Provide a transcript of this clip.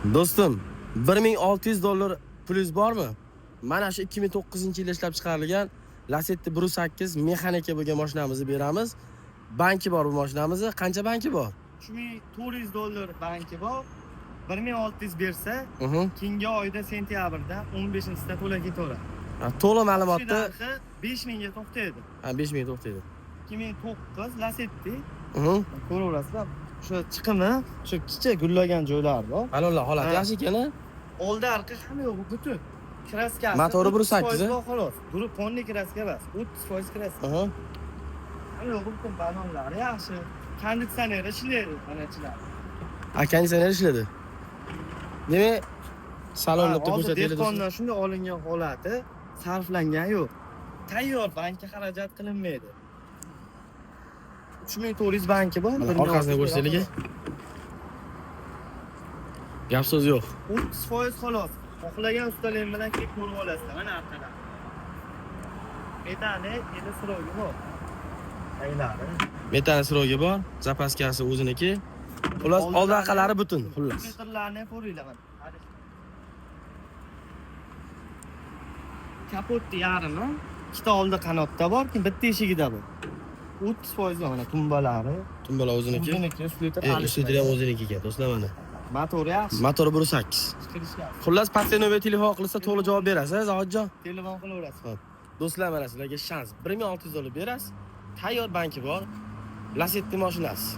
Do'stim, $1600 pulingiz bormi? Mana shu 2009-yilda ishlab chiqarilgan Lacetti Brus 8 mexanika bo'lgan mashinamizni beramiz. Banki bor bu mashinamizni. Qancha banki bor? $400 banki bor. 1600 bersa, keyingi oyda sentyabrda 15-sida to'la ketaveradi. To'liq ma'lumotni 5000 ga to'xtaydi. 5000 ga to'xtaydi. 2009 Lacetti. Ko'raverasizlar. Shu chiqimi, shu kichik gullagan joylari bor. Balonlar holati yaxshi ekan-a? Oldi arqa hamma yo'q, butun. Kraskasi. Motori Brus 8. Xolos. Durib qonni kraska emas. 30% kraska. Hamma yo'q, butun balonlar yaxshi. Konditsioner ishlaydi, mana ichilar. Konditsioner ishlaydi. Demak, salonni bitta ko'rsataylik. Dehqondan shunday olingan holati sarflangan yo'q. Tayyor bankka xarajat qilinmaydi. 3400 banki bor. Orqasidan ko'rsataylik. Gap so'z yo'q. 30% xolos. Xohlagan ustalaring bilan kelib ko'rib olasizlar. Mana arqadan. Metani endi sirovga bor. Aylari. Metani sirovga bor, zapaskasi o'ziniki. Xullas, old orqalari butun, xullas. Metrlarni ko'ringlar mana. Kapotni yarimi, ikkita oldi qanotda bor, bitta eshigida bor. 30% mana tumbalari. Tumbalar o'ziniki. Ustida ham o'ziniki ekan, do'stlar mana. Motori yaxshi. Motori Brus 8. Xullas, pastenovga telefon qilsa to'liq javob berasiz, Zohidjon. Telefon qilaverasiz. Do'stlar, mana sizlarga shans. $1600 berasiz. Tayyor banki bor. Lacetti mashinasi.